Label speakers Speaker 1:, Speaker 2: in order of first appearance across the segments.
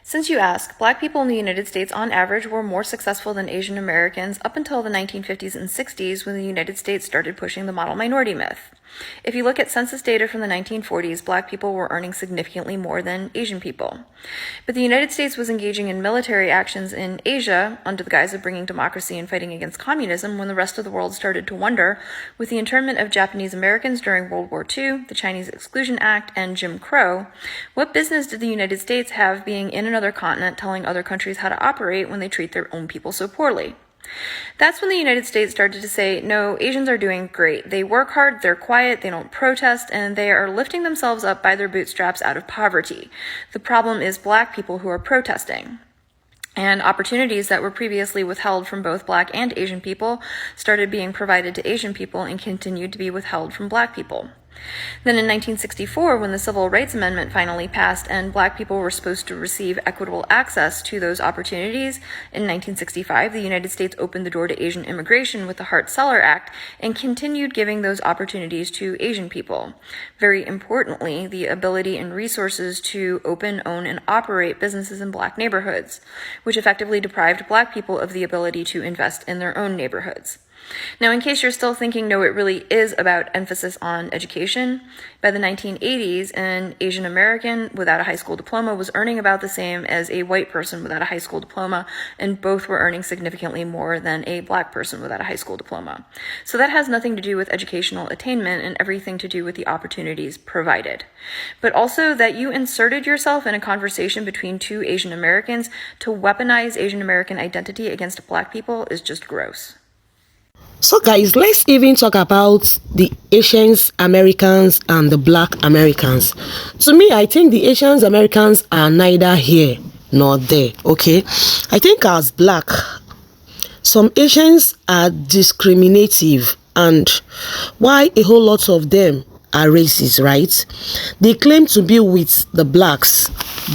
Speaker 1: Since you ask, black people in the United States on average were more successful than Asian Americans up until the 1950s and 60s when the United States started pushing the model minority myth. If you look at census data from the 1940s, black people were earning significantly more than Asian people. But the United States was engaging in military actions in Asia under the guise of bringing democracy and fighting against communism when the rest of the world started to wonder, with the internment of Japanese Americans during World War II, the Chinese Exclusion Act, and Jim Crow, what business did the United States have being in another continent telling other countries how to operate when they treat their own people so poorly? That's when the United States started to say, no, Asians are doing great. They work hard, they're quiet, they don't protest, and they are lifting themselves up by their bootstraps out of poverty. The problem is black people who are protesting. And opportunities that were previously withheld from both black and Asian people started being provided to Asian people and continued to be withheld from black people. Then in 1964, when the Civil Rights Amendment finally passed and black people were supposed to receive equitable access to those opportunities, in 1965, the United States opened the door to Asian immigration with the Hart-Celler Act and continued giving those opportunities to Asian people. Very importantly, the ability and resources to open, own, and operate businesses in black neighborhoods, which effectively deprived black people of the ability to invest in their own neighborhoods. Now, in case you're still thinking, no, it really is about emphasis on education, by the 1980s, an Asian American without a high school diploma was earning about the same as a white person without a high school diploma, and both were earning significantly more than a black person without a high school diploma. So that has nothing to do with educational attainment and everything to do with the opportunities provided. But also that you inserted yourself in a conversation between two Asian Americans to weaponize Asian American identity against black people is just gross.
Speaker 2: So guys, let's even talk about the Asians Americans and the black Americans. To me, I think the Asians Americans are neither here nor there, okay? I think as black, some Asians are discriminative, and why a whole lot of them are racist, right? They claim to be with the blacks,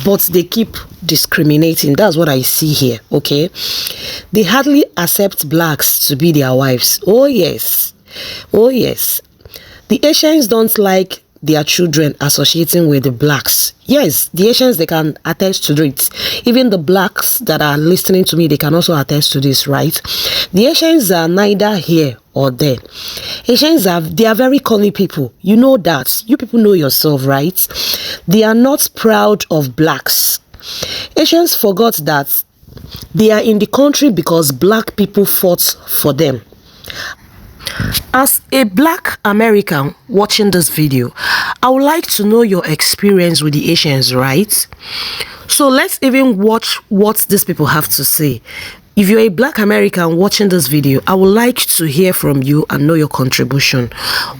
Speaker 2: but they keep discriminating. That's what I see here, okay? They hardly accept blacks to be their wives. Oh yes, oh yes. The Asians don't like their children associating with the blacks. Yes, the Asians, they can attest to it. Even the blacks that are listening to me, they can also attest to this, right? The Asians are neither here or there. Asians they are very corny people. You know that. You people know yourself, right? They are not proud of blacks. Asians forgot that they are in the country because black people fought for them. As a black American watching this video, I would like to know your experience with the Asians, right? So let's even watch what these people have to say. If you're a black American watching this video, I would like to hear from you and know your contribution.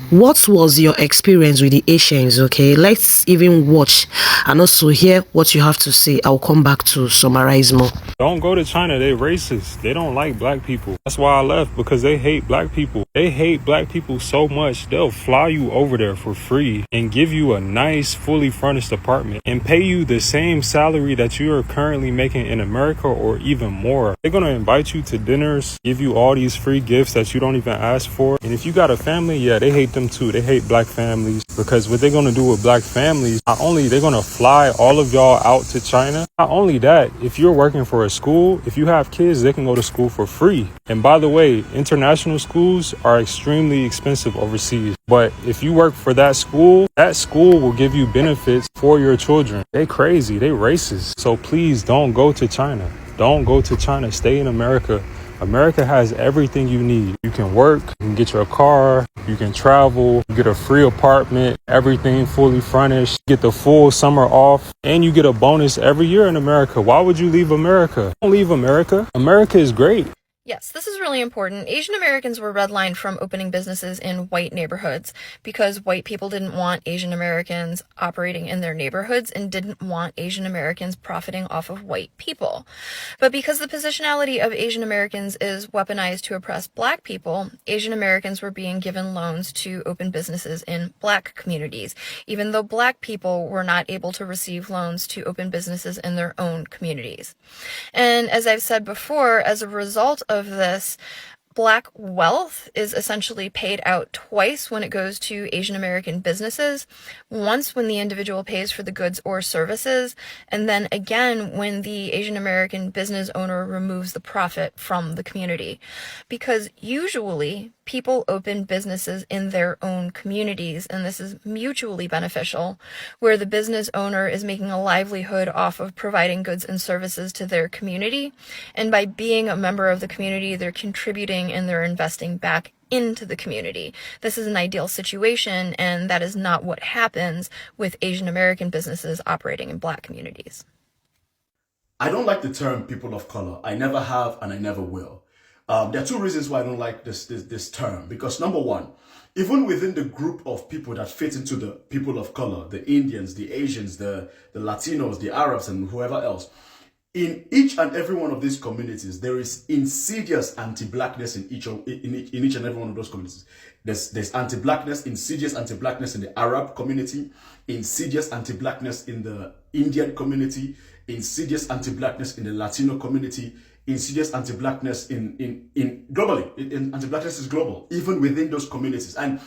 Speaker 2: What was your experience with the Asians, okay? Let's even watch and also hear what you have to say. I'll come back to summarize more.
Speaker 3: Don't go to China. They racist. They don't like black people. That's why I left, because they hate black people. They hate black people so much, they'll fly you over there for free and give you a nice, fully furnished apartment and pay you the same salary that you are currently making in America or even more. They're going to invite you to dinners, give you all these free gifts that you don't even ask for. And if you got a family, yeah, they hate them too. They hate black families, because what they're going to do with black families, not only they're going to fly all of y'all out to China, not only that, if you're working for a school, if you have kids, they can go to school for free. And by the way, international schools are extremely expensive overseas. But if you work for that school will give you benefits for your children. They crazy, they racist. So please don't go to China. Don't go to China. Stay in America. America has everything you need. You can work, you can get your car, you can travel, you get a free apartment, everything fully furnished, get the full summer off, and you get a bonus every year in America. Why would you leave America? Don't leave America. America is great.
Speaker 1: Yes, this is really important. Asian Americans were redlined from opening businesses in white neighborhoods because white people didn't want Asian Americans operating in their neighborhoods and didn't want Asian Americans profiting off of white people. But because the positionality of Asian Americans is weaponized to oppress black people, Asian Americans were being given loans to open businesses in black communities, even though black people were not able to receive loans to open businesses in their own communities. And as I've said before, as a result of this, Black wealth is essentially paid out twice when it goes to Asian American businesses. Once when the individual pays for the goods or services, and then again when the Asian American business owner removes the profit from the community. Because usually people open businesses in their own communities, and this is mutually beneficial, where the business owner is making a livelihood off of providing goods and services to their community. And by being a member of the community, they're contributing and they're investing back into the community. This is an ideal situation, and that is not what happens with Asian American businesses operating in Black communities.
Speaker 4: I don't like the term people of color. I never have and I never will. There are two reasons why I don't like this term. Because number one, even within the group of people that fit into the people of color, the Indians, the Asians, the Latinos, the Arabs, and whoever else, in each and every one of these communities, there is insidious anti-blackness in each and every one of those communities. There's anti-blackness, insidious anti-blackness in the Arab community, insidious anti-blackness in the Indian community, insidious anti-blackness in the Latino community, insidious anti-blackness in globally. Anti-blackness is global, even within those communities. And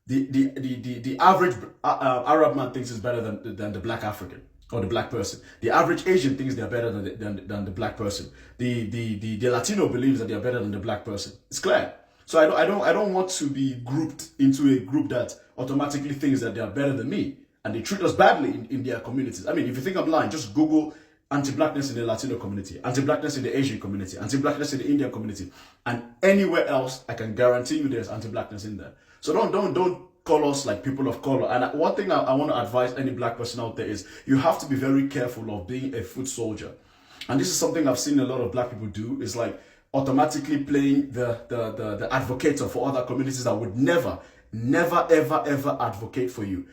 Speaker 4: the average Arab man thinks is better than the Black African or the Black person. The average Asian thinks they're better than the Black person. The Latino believes that they're better than the Black person. It's clear. So I don't want to be grouped into a group that automatically thinks that they are better than me and they treat us badly in their communities. I mean, if you think I'm lying, just Google anti-blackness in the Latino community, anti-blackness in the Asian community, anti-blackness in the Indian community, and anywhere else. I can guarantee you there's anti-blackness in there. So don't call us like people of color. And one thing I want to advise any Black person out there is you have to be very careful of being a foot soldier. And this is something I've seen a lot of Black people do, is like automatically playing the advocator for other communities that would never ever advocate for you.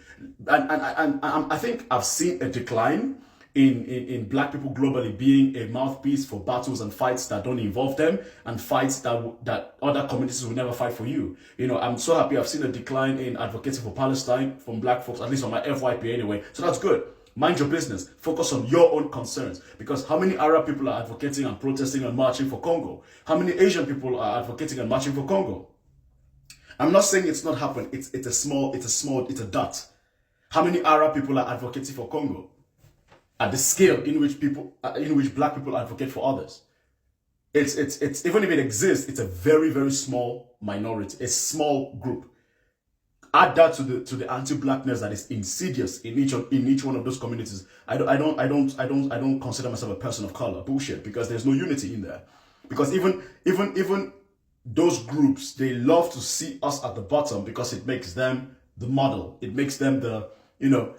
Speaker 4: And I think I've seen a decline in Black people globally being a mouthpiece for battles and fights that don't involve them, and fights that other communities will never fight for you. You know, I'm so happy I've seen a decline in advocating for Palestine from Black folks, at least on my FYP anyway. So that's good. Mind your business. Focus on your own concerns. Because how many Arab people are advocating and protesting and marching for Congo? How many Asian people are advocating and marching for Congo? I'm not saying it's not happened. It's a dot. How many Arab people are advocating for Congo? At the scale in which Black people advocate for others, it's even if it exists, it's a very small minority, a small group. Add that to the anti-blackness that is insidious in each one of those communities. I don't consider myself a person of color. Bullshit, because there's no unity in there. Because even those groups, they love to see us at the bottom because it makes them the model. It makes them the,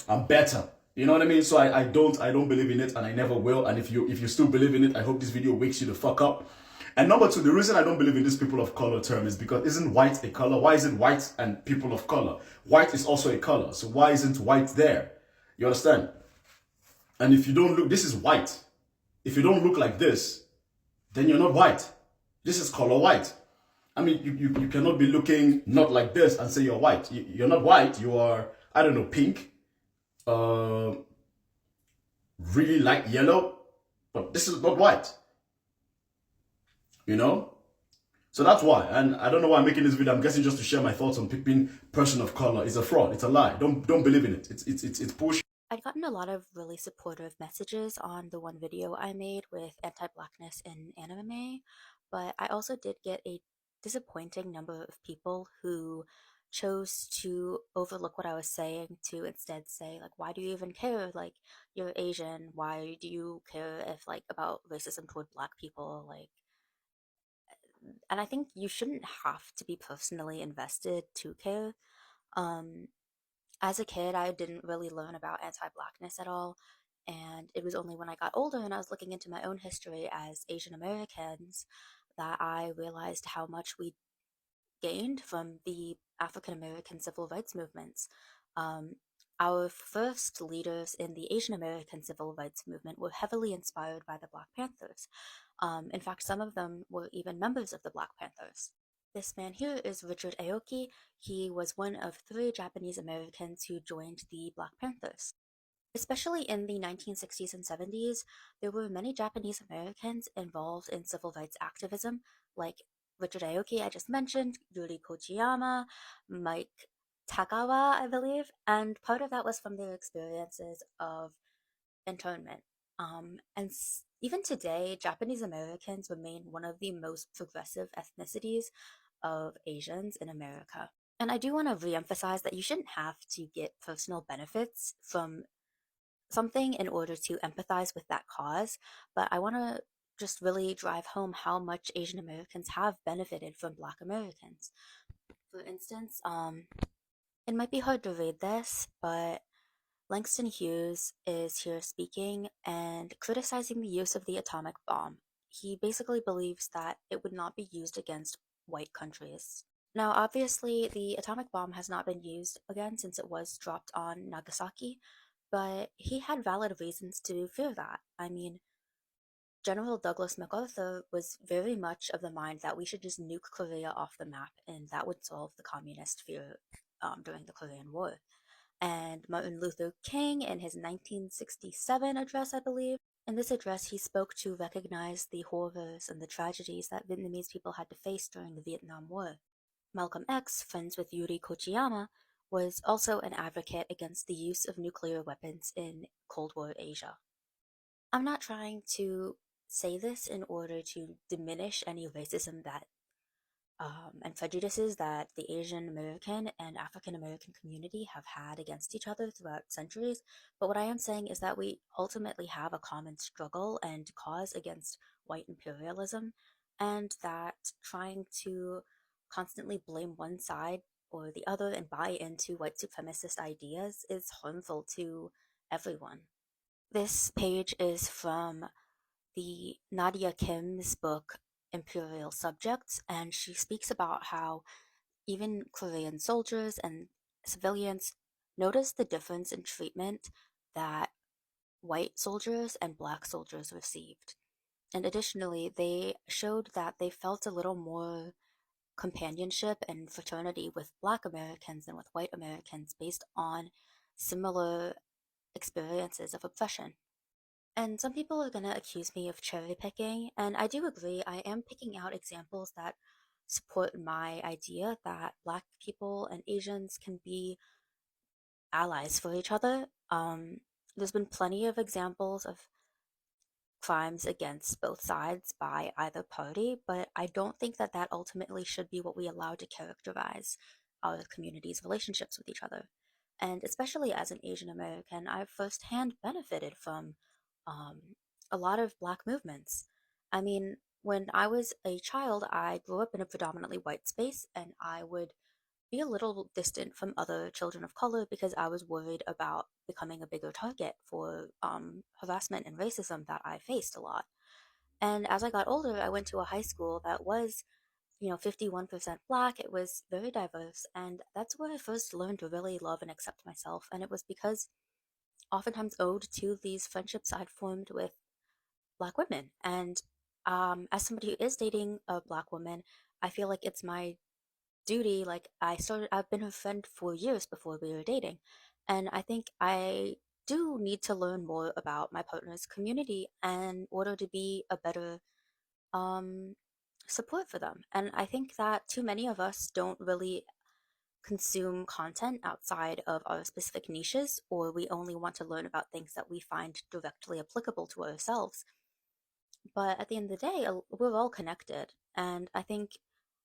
Speaker 4: I'm better. You know what I mean? So I don't believe in it, and I never will. And if you still believe in it, I hope this video wakes you the fuck up. And number two, the reason I don't believe in this people of color term is because isn't white a color? Why is it white and people of color? White is also a color. So why isn't white there? You understand? And if you don't look, this is white. If you don't look like this, then you're not white. This is color white. I mean, you cannot be looking not like this and say you're white. You're not white. You are, I don't know, pink. Really light yellow, but this is not white. So that's why. And I don't know why I'm making this video. I'm guessing just to share my thoughts on picking person of color. It's a fraud. It's a lie. Don't believe in it. It's bullshit.
Speaker 5: I'd gotten a lot of really supportive messages on the one video I made with anti-blackness in anime, but I also did get a disappointing number of people who chose to overlook what I was saying to instead say, like, why do you even care? Like, you're Asian. Why do you care if, like, about racism toward Black people? Like, and I think you shouldn't have to be personally invested to care. As a kid, I didn't really learn about anti-blackness at all, and it was only when I got older and I was looking into my own history as Asian Americans that I realized how much we gained from the African American civil rights movements. Our first leaders in the Asian American civil rights movement were heavily inspired by the Black Panthers. In fact, some of them were even members of the Black Panthers. This man here is Richard Aoki. He was one of 3 Japanese Americans who joined the Black Panthers. Especially in the 1960s and 70s, there were many Japanese Americans involved in civil rights activism, like Richard Aoki, I just mentioned, Yuri Kochiyama, Mike Tagawa, I believe, and part of that was from their experiences of internment. Even today, Japanese Americans remain one of the most progressive ethnicities of Asians in America. And I do want to reemphasize that you shouldn't have to get personal benefits from something in order to empathize with that cause, but I want to just really drive home how much Asian Americans have benefited from Black Americans. For instance, it might be hard to read this, but Langston Hughes is here speaking and criticizing the use of the atomic bomb. He basically believes that it would not be used against white countries. Now, obviously, the atomic bomb has not been used again since it was dropped on Nagasaki, but he had valid reasons to fear that. I mean, General Douglas MacArthur was very much of the mind that we should just nuke Korea off the map and that would solve the communist fear during the Korean War. And Martin Luther King, in his 1967 address, I believe, in this address he spoke to recognize the horrors and the tragedies that Vietnamese people had to face during the Vietnam War. Malcolm X, friends with Yuri Kochiyama, was also an advocate against the use of nuclear weapons in Cold War Asia. I'm not trying to say this in order to diminish any racism that and prejudices that the Asian American and African American community have had against each other throughout centuries. But what I am saying is that we ultimately have a common struggle and cause against white imperialism, and that trying to constantly blame one side or the other and buy into white supremacist ideas is harmful to everyone. This page is from the Nadia Kim's book Imperial Subjects, and she speaks about how even Korean soldiers and civilians noticed the difference in treatment that white soldiers and black soldiers received. And additionally, they showed that they felt a little more companionship and fraternity with Black Americans than with white Americans based on similar experiences of oppression. And some people are going to accuse me of cherry picking, and I do agree. I am picking out examples that support my idea that Black people and Asians can be allies for each other. There's been plenty of examples of crimes against both sides by either party, but I don't think that that ultimately should be what we allow to characterize our community's relationships with each other. And especially as an Asian American, I've firsthand benefited from a lot of Black movements. I mean, when I was a child, I grew up in a predominantly white space, and I would be a little distant from other children of color because I was worried about becoming a bigger target for harassment and racism that I faced a lot. And as I got older, I went to a high school that was, 51% Black. It was very diverse, and that's where I first learned to really love and accept myself. And it was because oftentimes owed to these friendships I'd formed with Black women. And as somebody who is dating a Black woman, I feel like it's my duty. Like I've been her friend for years before we were dating, and I think I do need to learn more about my partner's community in order to be a better um, support for them. And I think that too many of us don't really consume content outside of our specific niches, or we only want to learn about things that we find directly applicable to ourselves. But at the end of the day, we're all connected, and I think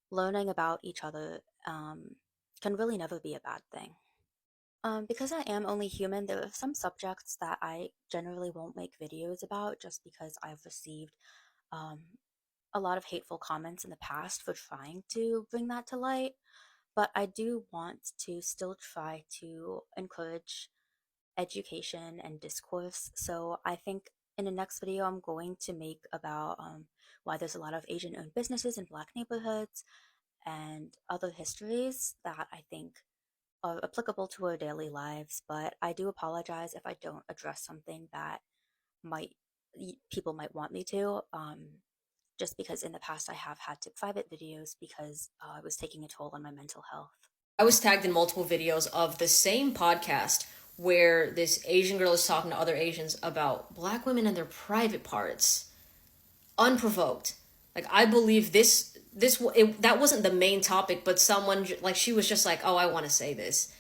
Speaker 5: learning about each other can really never be a bad thing. Because I am only human, there are some subjects that I generally won't make videos about just because I've received um, a lot of hateful comments in the past for trying to bring that to light. But I do want to still try to encourage education and discourse. So I think in the next video, I'm going to make about why there's a lot of Asian owned businesses in Black neighborhoods and other histories that I think are applicable to our daily lives. But I do apologize if I don't address something that might people might want me to. Just because in the past I have had to private videos because it was taking a toll on my mental health.
Speaker 6: I was tagged in multiple videos of the same podcast where this Asian girl is talking to other Asians about Black women and their private parts, unprovoked. Like, I believe this that wasn't the main topic, but someone, like, she was just like, oh, I want to say this.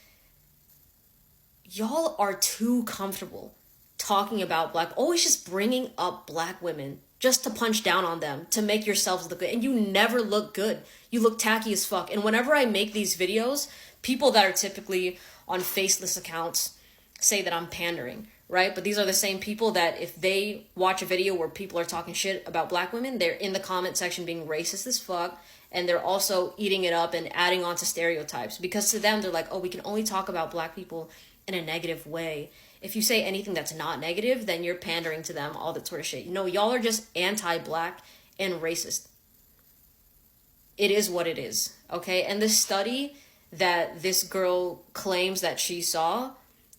Speaker 6: Y'all are too comfortable talking about always just bringing up black women just to punch down on them, to make yourselves look good. And you never look good. You look tacky as fuck. And whenever I make these videos, people that are typically on faceless accounts say that I'm pandering, right? But these are the same people that if they watch a video where people are talking shit about black women, they're in the comment section being racist as fuck, and they're also eating it up and adding on to stereotypes, because to them, they're like, oh, we can only talk about black people in a negative way. If you say anything that's not negative, then you're pandering to them, all that sort of shit. You know, y'all are just anti-black and racist. It is what it is, okay? And the study that this girl claims that she saw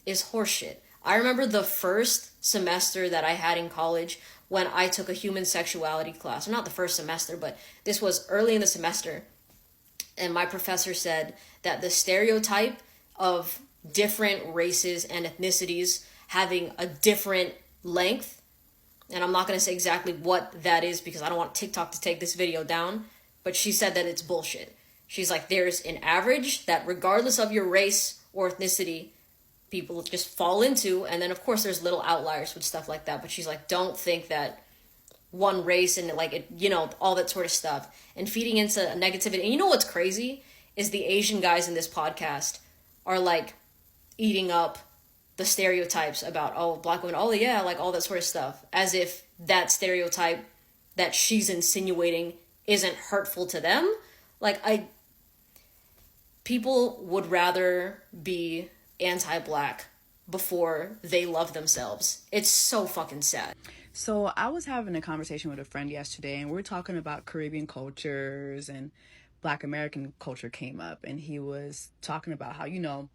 Speaker 6: is horseshit. I remember the first semester that I had in college when I took a human sexuality class. Or not the first semester, but this was early in the semester. And my professor said that the stereotype of different races and ethnicities having a different length, and I'm not going to say exactly what that is because I don't want TikTok to take this video down, but she said that it's bullshit. She's like, there's an average that regardless of your race or ethnicity, people just fall into, and then of course there's little outliers with stuff like that, but she's like, don't think that one race and like it, you know, all that sort of stuff, and feeding into negativity. And you know what's crazy is the Asian guys in this podcast are like eating up the stereotypes about, oh, black women, oh yeah, like all that sort of stuff, as if that stereotype that she's insinuating isn't hurtful to them. Like, people would rather be anti-black before they love themselves. It's so fucking sad.
Speaker 7: So I was having a conversation with a friend yesterday, and we were talking about Caribbean cultures, and Black American culture came up, and he was talking about how, you know,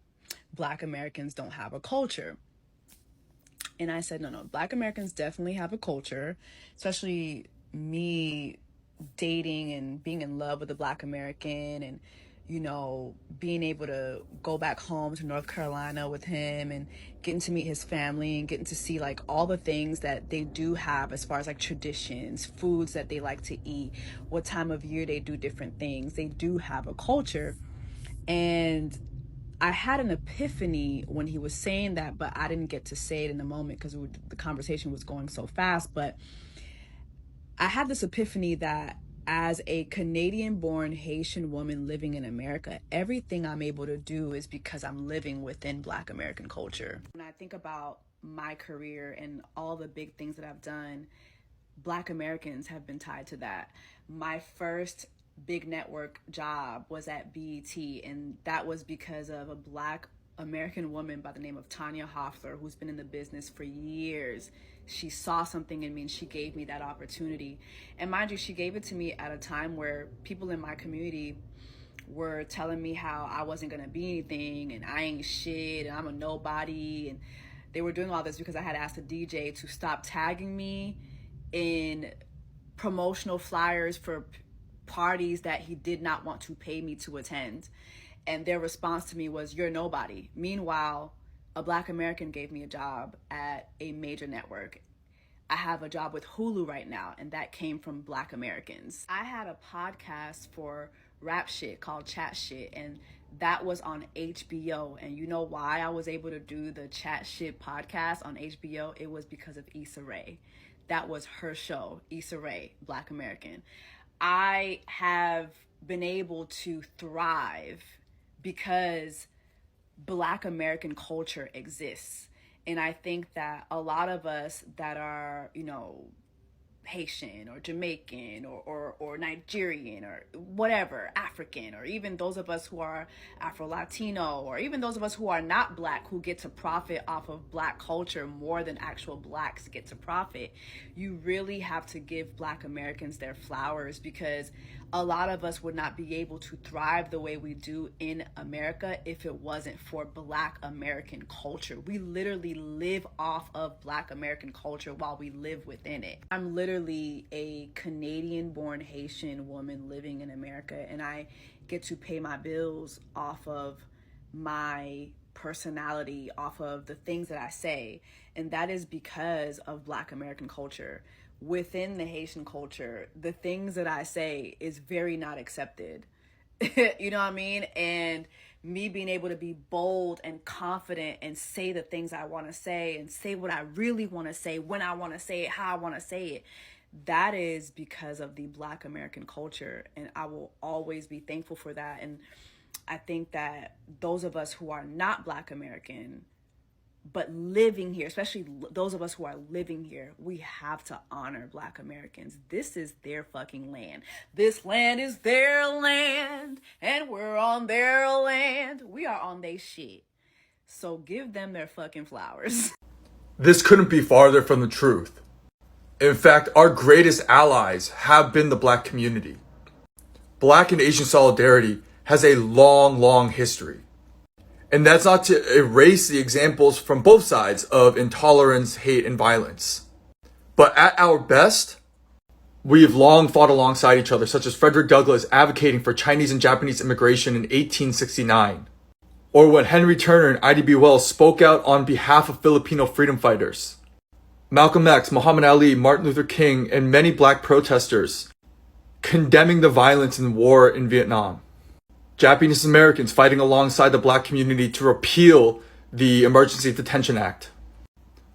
Speaker 7: Black Americans don't have a culture. And I said, no, Black Americans definitely have a culture, especially me dating and being in love with a Black American, and, you know, being able to go back home to North Carolina with him and getting to meet his family and getting to see like all the things that they do have as far as like traditions, foods that they like to eat, what time of year they do different things. They do have a culture. And I had an epiphany when he was saying that, but I didn't get to say it in the moment because the conversation was going so fast. But I had this epiphany that as a Canadian-born Haitian woman living in America, everything I'm able to do is because I'm living within Black American culture. When I think about my career and all the big things that I've done, Black Americans have been tied to that. My first big network job was at BET, and that was because of a Black American woman by the name of Tanya Hoffler, who's been in the business for years. She saw something in me and she gave me that opportunity. And mind you, she gave it to me at a time where people in my community were telling me how I wasn't gonna be anything and I ain't shit and I'm a nobody. And they were doing all this because I had asked the DJ to stop tagging me in promotional flyers for parties that he did not want to pay me to attend. And their response to me was, you're nobody. Meanwhile, a Black American gave me a job at a major network. I have a job with Hulu right now, and that came from Black Americans. I had a podcast for rap shit called Chat Shit, and that was on HBO. And you know why I was able to do the Chat Shit podcast on HBO? It was because of Issa Rae. That was her show, Issa Rae, Black American. I have been able to thrive because Black American culture exists. And I think that a lot of us that are, you know, Haitian or Jamaican or Nigerian or whatever, African, or even those of us who are Afro-Latino, or even those of us who are not Black, who get to profit off of Black culture more than actual Blacks get to profit, you really have to give Black Americans their flowers, because a lot of us would not be able to thrive the way we do in America if it wasn't for Black American culture. We literally live off of Black American culture while we live within it. I'm literally a Canadian-born Haitian woman living in America, and I get to pay my bills off of my personality, off of the things that I say, and that is because of Black American culture. within the Haitian culture, the things that I say is very not accepted. You know what I mean? And me being able to be bold and confident and say the things I want to say and say what I really want to say, when I want to say it, how I want to say it, that is because of the Black American culture. And I will always be thankful for that. And I think that those of us who are not Black American, but living here, especially those of us who are living here, we have to honor Black Americans. This is their fucking land. This land is their land, and we're on their land. We are on their shit. So give them their fucking flowers.
Speaker 8: This couldn't be farther from the truth. In fact, our greatest allies have been the Black community. Black and Asian solidarity has a long, long history. And that's not to erase the examples from both sides of intolerance, hate, and violence. But at our best, we have long fought alongside each other, such as Frederick Douglass advocating for Chinese and Japanese immigration in 1869. Or when Henry Turner and Ida B. Wells spoke out on behalf of Filipino freedom fighters. Malcolm X, Muhammad Ali, Martin Luther King, and many Black protesters condemning the violence and war in Vietnam. Japanese Americans fighting alongside the Black community to repeal the Emergency Detention Act.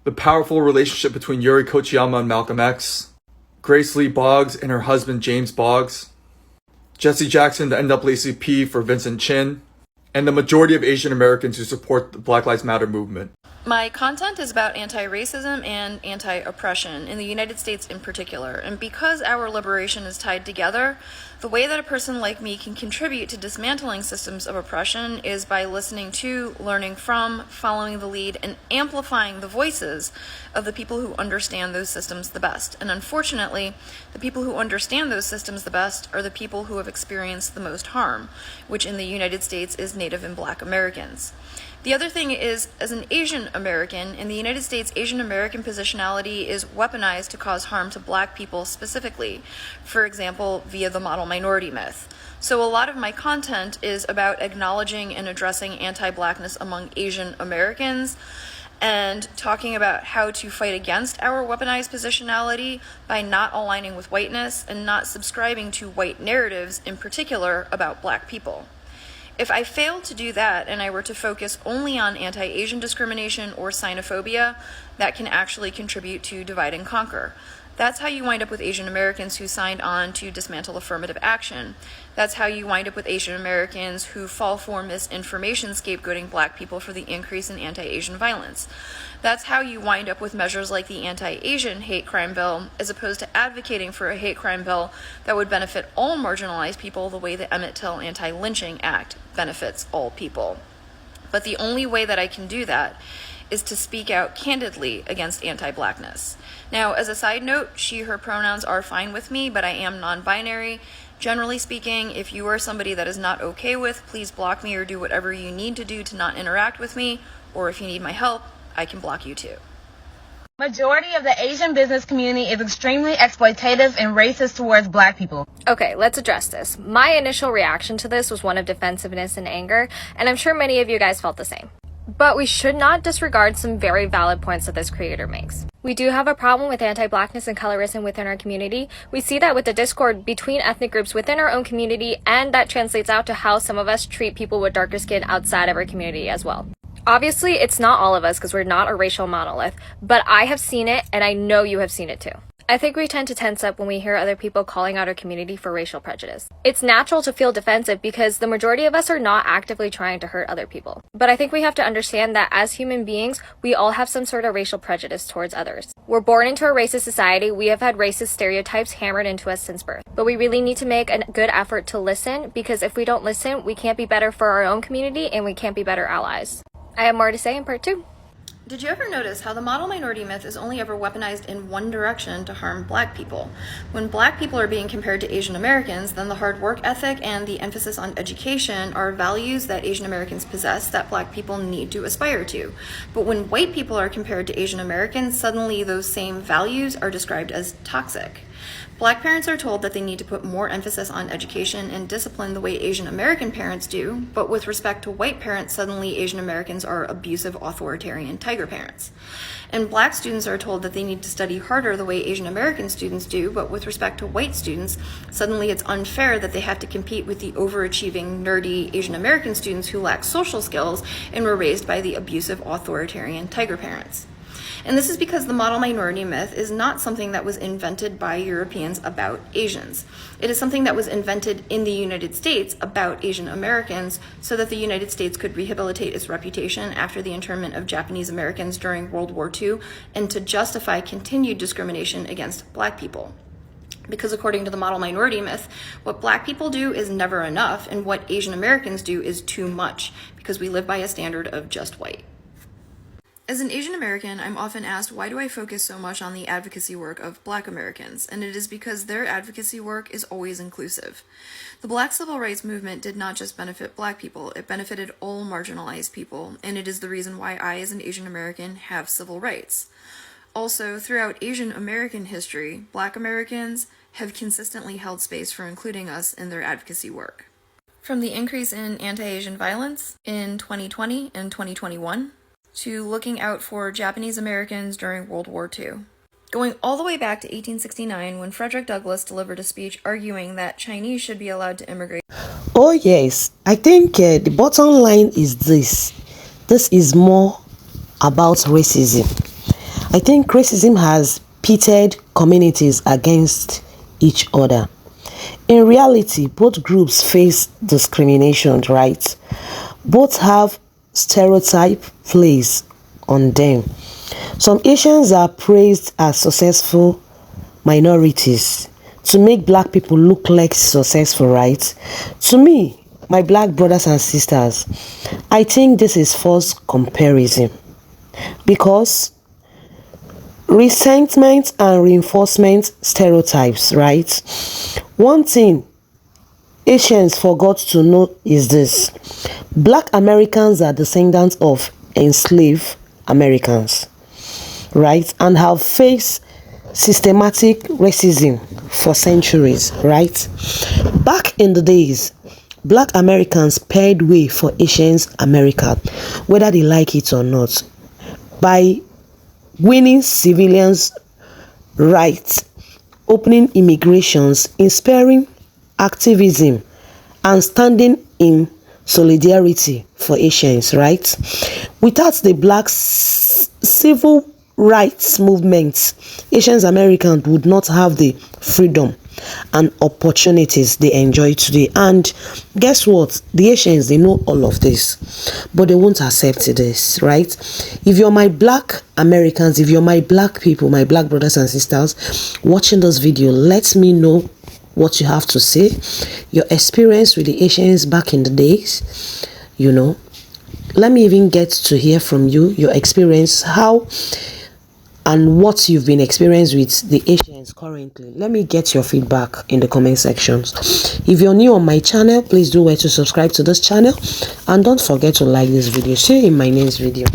Speaker 8: The powerful relationship between Yuri Kochiyama and Malcolm X. Grace Lee Boggs and her husband James Boggs. Jesse Jackson, the NAACP for Vincent Chin. And the majority of Asian Americans who support the Black Lives Matter movement.
Speaker 1: My content is about anti-racism and anti-oppression in the United States in particular, and because our liberation is tied together, the way that a person like me can contribute to dismantling systems of oppression is by listening to, learning from, following the lead, and amplifying the voices of the people who understand those systems the best. And unfortunately, the people who understand those systems the best are the people who have experienced the most harm, which in the United States is Native and Black Americans. The other thing is, as an Asian American, in the United States, Asian American positionality is weaponized to cause harm to Black people specifically, for example, via the model minority myth. So a lot of my content is about acknowledging and addressing anti-Blackness among Asian Americans and talking about how to fight against our weaponized positionality by not aligning with whiteness and not subscribing to white narratives, in particular about Black people. If I failed to do that and I were to focus only on anti-Asian discrimination or xenophobia, that can actually contribute to divide and conquer. That's how you wind up with Asian Americans who signed on to dismantle affirmative action. That's how you wind up with Asian Americans who fall for misinformation scapegoating Black people for the increase in anti-Asian violence. That's how you wind up with measures like the anti-Asian hate crime bill, as opposed to advocating for a hate crime bill that would benefit all marginalized people the way the Emmett Till Anti-Lynching Act benefits all people. But the only way that I can do that is to speak out candidly against anti-Blackness. Now, as a side note, she, her pronouns are fine with me, but I am non-binary. Generally speaking, if you are somebody that is not okay with, please block me or do whatever you need to do to not interact with me, or if you need my help, I can block you too.
Speaker 9: Majority of the Asian business community is extremely exploitative and racist towards Black people.
Speaker 10: Okay, let's address this. My initial reaction to this was one of defensiveness and anger, and I'm sure many of you guys felt the same. But we should not disregard some very valid points that this creator makes. We do have a problem with anti-Blackness and colorism within our community. We see that with the discord between ethnic groups within our own community, and that translates out to how some of us treat people with darker skin outside of our community as well. Obviously, it's not all of us because we're not a racial monolith, but I have seen it, and I know you have seen it too. I think we tend to tense up when we hear other people calling out our community for racial prejudice. It's natural to feel defensive because the majority of us are not actively trying to hurt other people. But I think we have to understand that as human beings, we all have some sort of racial prejudice towards others. We're born into a racist society. We have had racist stereotypes hammered into us since birth. But we really need to make a good effort to listen, because if we don't listen, we can't be better for our own community and we can't be better allies. I have more to say in part 2.
Speaker 1: Did you ever notice how the model minority myth is only ever weaponized in one direction to harm Black people? When Black people are being compared to Asian Americans, then the hard work ethic and the emphasis on education are values that Asian Americans possess that Black people need to aspire to. But when white people are compared to Asian Americans, suddenly those same values are described as toxic. Black parents are told that they need to put more emphasis on education and discipline the way Asian American parents do, but with respect to white parents, suddenly Asian Americans are abusive, authoritarian tigers. tiger parents. And black students are told that they need to study harder the way Asian American students do, but with respect to white students, suddenly it's unfair that they have to compete with the overachieving, nerdy Asian American students who lack social skills and were raised by the abusive, authoritarian tiger parents. And this is because the model minority myth is not something that was invented by Europeans about Asians. It is something that was invented in the United States about Asian Americans so that the United States could rehabilitate its reputation after the internment of Japanese Americans during World War II and to justify continued discrimination against black people. Because according to the model minority myth, what black people do is never enough, and what Asian Americans do is too much, because we live by a standard of just white. As an Asian American, I'm often asked, why do I focus so much on the advocacy work of Black Americans? And it is because their advocacy work is always inclusive. The Black Civil Rights Movement did not just benefit Black people, it benefited all marginalized people, and it is the reason why I, as an Asian American, have civil rights. Also, throughout Asian American history, Black Americans have consistently held space for including us in their advocacy work. From the increase in anti-Asian violence in 2020 and 2021, to looking out for Japanese Americans during World War II. Going all the way back to 1869 when Frederick Douglass delivered a speech arguing that Chinese should be allowed to immigrate.
Speaker 2: Oh yes, I think the bottom line is this. This is more about racism. I think racism has pitted communities against each other. In reality, both groups face discrimination, right? Both have stereotype placed on them. Some Asians are praised as successful minorities to make black people look like successful, right? To me, my black brothers and sisters, I think this is false comparison, because resentment and reinforcement stereotypes, right? One thing Asians forgot to know is this: Black Americans are descendants of enslaved Americans, right? And have faced systematic racism for centuries, right? Back in the days, Black Americans paved way for Asian America, whether they like it or not, by winning civilians' rights, opening immigrations, inspiring activism, and standing in solidarity for Asians, right? Without the Black civil rights movement, Asian Americans would not have the freedom and opportunities they enjoy today. And guess what? The Asians, they know all of this, but they won't accept this, right? If you're my Black Americans, if you're my Black people, my Black brothers and sisters watching this video, let me know what you have to say, your experience with the Asians back in the days, you know. Let me even get to hear from you, your experience, how and what you've been experiencing with the Asians currently. Let me get your feedback in the comment sections. If you're new on my channel, please do well to subscribe to this channel, and don't forget to like this video. See you in my next video.